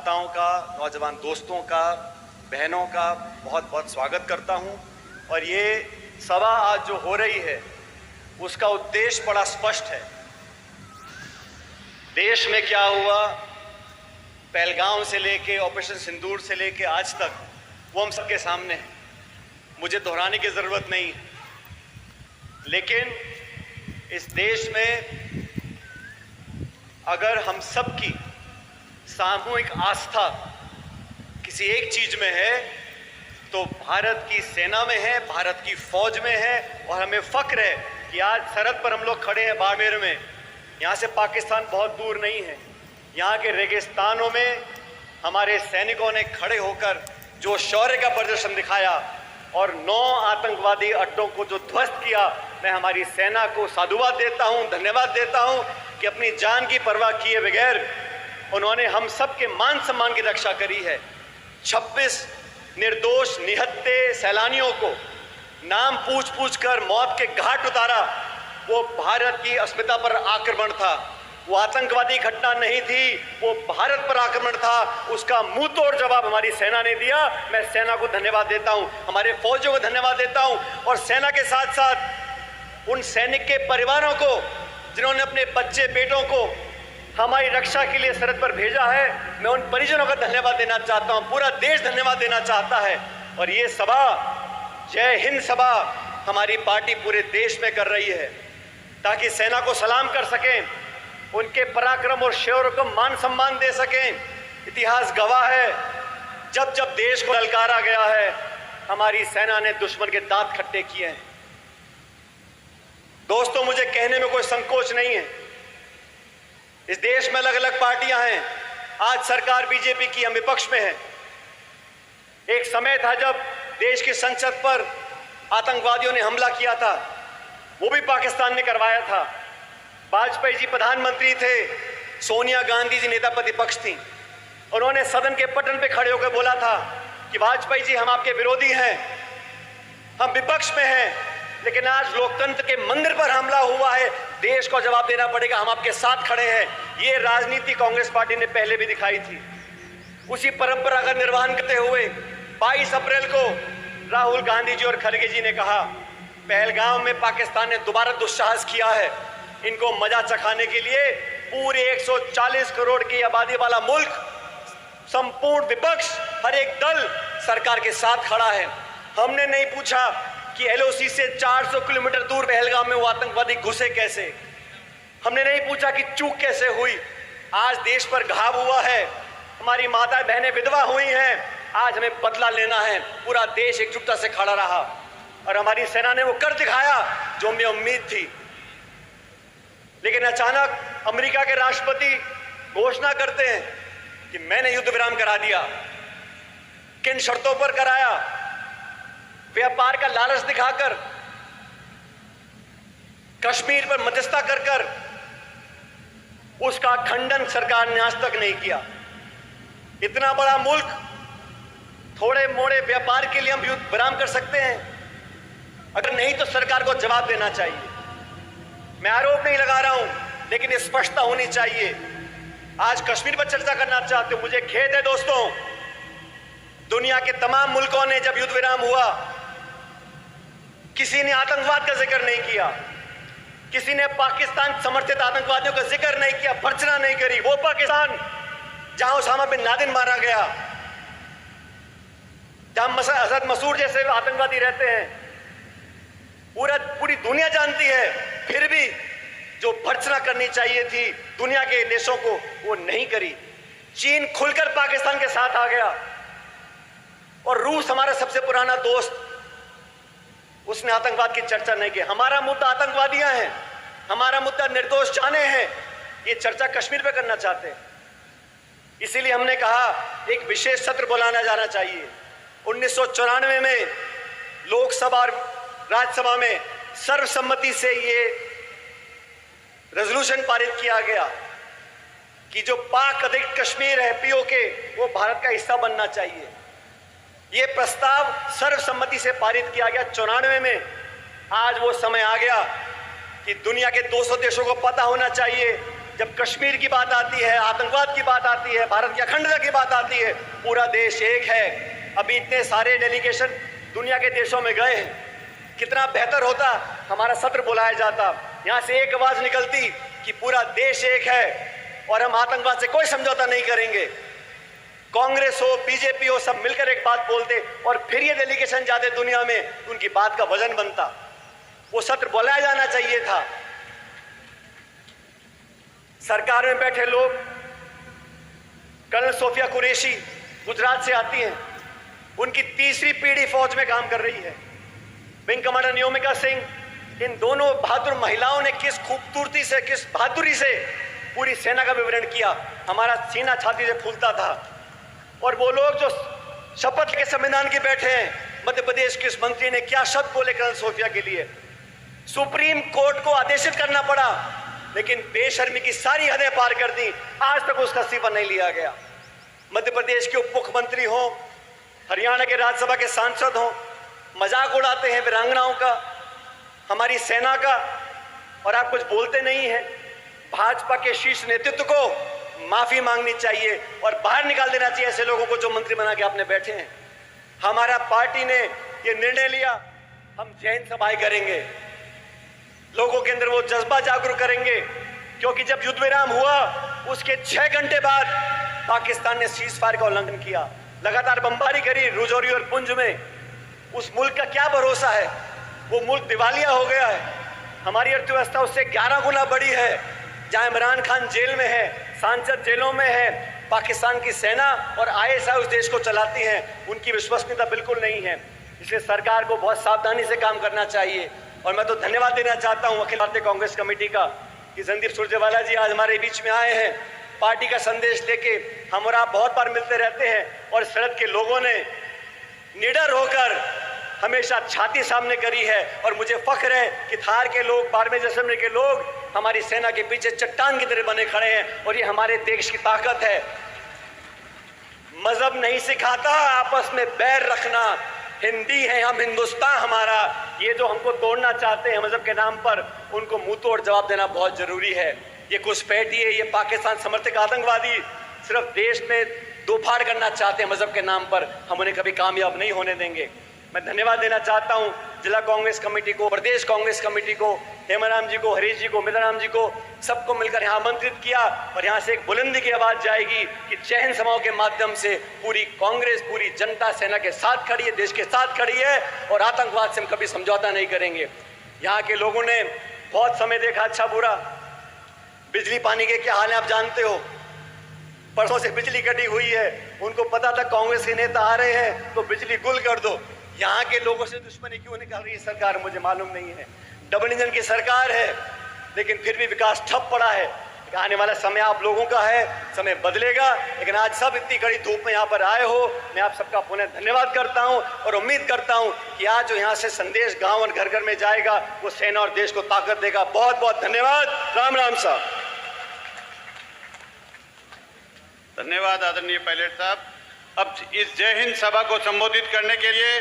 माताओं का, नौजवान दोस्तों का, बहनों का बहुत बहुत स्वागत करता हूं। और ये सभा आज जो हो रही है उसका उद्देश्य बड़ा स्पष्ट है। देश में क्या हुआ पहलगाम से लेके ऑपरेशन सिंदूर से लेके आज तक, वो हम सबके सामने है, मुझे दोहराने की ज़रूरत नहीं है। लेकिन इस देश में अगर हम सबकी सामूहिक आस्था किसी एक चीज़ में है तो भारत की सेना में है, भारत की फौज में है। और हमें फ़ख्र है कि आज सरहद पर हम लोग खड़े हैं बाड़मेर में। यहाँ से पाकिस्तान बहुत दूर नहीं है। यहाँ के रेगिस्तानों में हमारे सैनिकों ने खड़े होकर जो शौर्य का प्रदर्शन दिखाया और 9 आतंकवादी अड्डों को जो ध्वस्त किया, मैं हमारी सेना को साधुवाद देता हूँ, धन्यवाद देता हूँ कि अपनी जान की परवाह किए बगैर उन्होंने हम सब के मान सम्मान की रक्षा करी है। 26 निर्दोष निहत्थे सैलानियों को नाम पूछ पूछ कर मौत के घाट उतारा। वो भारत की अस्मिता पर आक्रमण था, वो आतंकवादी घटना नहीं थी, वो भारत पर आक्रमण था। उसका मुंह तोड़ जवाब हमारी सेना ने दिया। मैं सेना को धन्यवाद देता हूं, हमारे फौजियों को धन्यवाद देता हूं। और सेना के साथ साथ उन सैनिक के परिवारों को जिन्होंने अपने बच्चे बेटों को हमारी रक्षा के लिए सरहद पर भेजा है, मैं उन परिजनों का धन्यवाद देना चाहता हूं। पूरा देश धन्यवाद देना चाहता है। और ये सभा, जय हिंद सभा, हमारी पार्टी पूरे देश में कर रही है ताकि सेना को सलाम कर सकें, उनके पराक्रम और शौर्य को मान सम्मान दे सकें। इतिहास गवाह है, जब जब देश को ललकारा गया है हमारी सेना ने दुश्मन के दांत खट्टे किए हैं। दोस्तों, मुझे कहने में कोई संकोच नहीं है, इस देश में अलग अलग पार्टियां हैं। आज सरकार बीजेपी की, हम विपक्ष में हैं। एक समय था जब देश की संसद पर आतंकवादियों ने हमला किया था, वो भी पाकिस्तान ने करवाया था। वाजपेयी जी प्रधानमंत्री थे, सोनिया गांधी जी नेता प्रतिपक्ष थी। उन्होंने सदन के पटल पे खड़े होकर बोला था कि वाजपेयी जी, हम आपके विरोधी हैं, हम विपक्ष में हैं, लेकिन आज लोकतंत्र के मंदिर पर हमला हुआ है, देश को जवाब देना पड़ेगा, हम आपके साथ खड़े हैं। ये राजनीति कांग्रेस पार्टी ने पहले भी दिखाई थी। उसी परंपरा का निर्वहन करते हुए 22 अप्रैल को राहुल गांधी जी और खड़गे जी ने कहा, पहलगाम में पाकिस्तान ने दोबारा दुस्साहस किया है। इनको मजा चखाने के लिए पूरे 140 करोड़ की आबादी वाला मुल्क, संपूर्ण विपक्ष, हर एक दल सरकार के साथ खड़ा है। हमने नहीं पूछा कि एलओसी से 400 किलोमीटर दूर पहलगाम में वो आतंकवादी घुसे कैसे। हमने नहीं पूछा कि चूक कैसे हुई। आज देश पर घाव हुआ है, हमारी माता बहनें विधवा हुई हैं। आज हमें बदला लेना है। पूरा देश एकजुटता से खड़ा रहा और हमारी सेना ने वो कर दिखाया जो हमें उम्मीद थी। लेकिन अचानक अमेरिका के राष्ट्रपति घोषणा करते हैं कि मैंने युद्ध विराम करा दिया। किन शर्तों पर कराया? व्यापार का लालच दिखाकर, कश्मीर पर मध्यस्थता कर कर। उसका खंडन सरकार ने आज तक नहीं किया। इतना बड़ा मुल्क, थोड़े मोड़े व्यापार के लिए हम युद्ध विराम कर सकते हैं? अगर नहीं तो सरकार को जवाब देना चाहिए। मैं आरोप नहीं लगा रहा हूं, लेकिन स्पष्टता होनी चाहिए। आज कश्मीर पर चर्चा करना चाहते हो, मुझे खेद है दोस्तों, दुनिया के तमाम मुल्कों ने जब युद्ध विराम हुआ, किसी ने आतंकवाद का जिक्र नहीं किया, किसी ने पाकिस्तान समर्थित आतंकवादियों का जिक्र नहीं किया, भर्त्सना नहीं करी। वो पाकिस्तान जहां उसामा बिन लादेन मारा गया, जहां असद मसूद जैसे आतंकवादी रहते हैं, पूरी दुनिया जानती है। फिर भी जो भर्त्सना करनी चाहिए थी दुनिया के देशों को, वो नहीं करी। चीन खुलकर पाकिस्तान के साथ आ गया और रूस, हमारा सबसे पुराना दोस्त, उसने आतंकवाद की चर्चा नहीं की। हमारा मुद्दा आतंकवादियां हैं, हमारा मुद्दा निर्दोष जाने हैं। ये चर्चा कश्मीर पे करना चाहते हैं। इसीलिए हमने कहा एक विशेष सत्र बुलाना जाना चाहिए। 1994 में लोकसभा और राज्यसभा में सर्वसम्मति से ये रेजोल्यूशन पारित किया गया कि जो पाक अधिकृत कश्मीर है, पीओके, वो भारत का हिस्सा बनना चाहिए। ये प्रस्ताव सर्वसम्मति से पारित किया गया 94 में। आज वो समय आ गया कि दुनिया के 200 देशों को पता होना चाहिए जब कश्मीर की बात आती है, आतंकवाद की बात आती है, भारत की अखंडता की बात आती है, पूरा देश एक है। अभी इतने सारे डेलीगेशन दुनिया के देशों में गए हैं, कितना बेहतर होता हमारा सत्र बुलाया जाता, यहाँ से एक आवाज निकलती कि पूरा देश एक है और हम आतंकवाद से कोई समझौता नहीं करेंगे। कांग्रेस हो, बीजेपी हो, सब मिलकर एक बात बोलते और फिर ये डेलीगेशन जाते दुनिया में, उनकी बात का वजन बनता। वो सत्र बुलाया जाना चाहिए था। सरकार में बैठे लोग, कर्नल सोफिया कुरैशी गुजरात से आती हैं, उनकी तीसरी पीढ़ी फौज में काम कर रही है। विंग कमांडर नियोमिका सिंह, इन दोनों बहादुर महिलाओं ने किस खूबसूरती से, किस बहादुरी से पूरी सेना का विवरण किया, हमारा सीना छाती से फूलता था। और वो लोग जो शपथ के संविधान के बैठे हैं, मध्य प्रदेश के इस मंत्री ने क्या शब्द बोले कर्नल सोफिया के लिए। सुप्रीम कोर्ट को आदेशित करना पड़ा, लेकिन बेशर्मी की सारी हदें पार कर दी, आज तक उसका इस्तीफा नहीं लिया गया। मध्य प्रदेश के उप मुख्यमंत्री हो, हरियाणा के राज्यसभा के सांसद हो, मजाक उड़ाते हैं वीरांगनाओं का, हमारी सेना का, और आप कुछ बोलते नहीं हैं। भाजपा के शीर्ष नेतृत्व को माफी मांगनी चाहिए और बाहर निकाल देना चाहिए ऐसे लोगों को जो मंत्री बना के आपने बैठे हैं। हमारा पार्टी ने ये निर्णय लिया, हम जैन सभाएं करेंगे, लोगों के अंदर वो जज्बा जागरूक करेंगे, क्योंकि जब युद्ध विराम हुआ उसके 6 घंटे बाद पाकिस्तान ने सीज फायर का उल्लंघन किया, लगातार बमबारी करी राजौरी और पुंछ में। उस मुल्क का क्या भरोसा है? वो मुल्क दिवालिया हो गया है। हमारी अर्थव्यवस्था उससे 11 गुना बड़ी है। जहां इमरान खान जेल में है, सांसद जेलों में है, पाकिस्तान की सेना और आईएसआई उस देश को चलाती है, उनकी विश्वसनीयता बिल्कुल नहीं है। इसलिए सरकार को बहुत सावधानी से काम करना चाहिए। और मैं तो धन्यवाद देना चाहता हूं अखिल भारतीय कांग्रेस कमेटी का कि रणदीप सुरजेवाला जी आज हमारे बीच में आए हैं, पार्टी का संदेश लेके। हम और आप बहुत बार मिलते रहते हैं और सरहद के लोगों ने निडर होकर हमेशा छाती सामने करी है, और मुझे फख्र है कि थार के लोग, बाड़मेर जैसलमेर के लोग हमारी सेना के पीछे चट्टान की तरह बने खड़े हैं, और ये हमारे देश की ताकत है। मजहब नहीं सिखाता आपस में बैर रखना, हिंदी है हम, हिंदुस्तान हमारा। ये जो हमको तोड़ना चाहते हैं मजहब के नाम पर, उनको मुंह तोड़ जवाब देना बहुत जरूरी है। ये घुसपैठी है, ये पाकिस्तान समर्थक आतंकवादी सिर्फ देश में दोफाड़ करना चाहते हैं मजहब के नाम पर, हम उन्हें कभी कामयाब नहीं होने देंगे। मैं धन्यवाद देना चाहता हूं जिला कांग्रेस कमेटी को, प्रदेश कांग्रेस कमेटी को, हेमाराम जी को, हरीश जी को, मिताराम जी को, सबको मिलकर यहाँ आमंत्रित किया। और यहाँ से एक बुलंदी की आवाज जाएगी कि जय हिंद समाओं के माध्यम से पूरी कांग्रेस, पूरी जनता सेना के साथ खड़ी है, देश के साथ खड़ी है, और आतंकवाद से हम कभी समझौता नहीं करेंगे। यहाँ के लोगों ने बहुत समय देखा अच्छा बुरा, बिजली पानी के क्या हाल है आप जानते हो। परसों से बिजली कटी हुई है, उनको पता था कांग्रेस के नेता आ रहे हैं तो बिजली गुल कर दो। यहाँ के लोगों से दुश्मनी क्यों निकाल रही है सरकार, मुझे मालूम नहीं है। डबल इंजन की सरकार है, लेकिन फिर भी विकास ठप पड़ा है। आने वाला समय आप लोगों का है, समय बदलेगा। लेकिन आज सब इतनी कड़ी धूप में यहाँ पर आए हो, मैं आप सबका पुनः धन्यवाद करता हूँ और उम्मीद करता हूँ कि आज जो यहाँ से संदेश गाँव और घर घर में जाएगा, वो सेना और देश को ताकत देगा। बहुत बहुत धन्यवाद। राम राम साहब। धन्यवाद आदरणीय पायलट साहब। अब इस जय हिंद सभा को संबोधित करने के लिए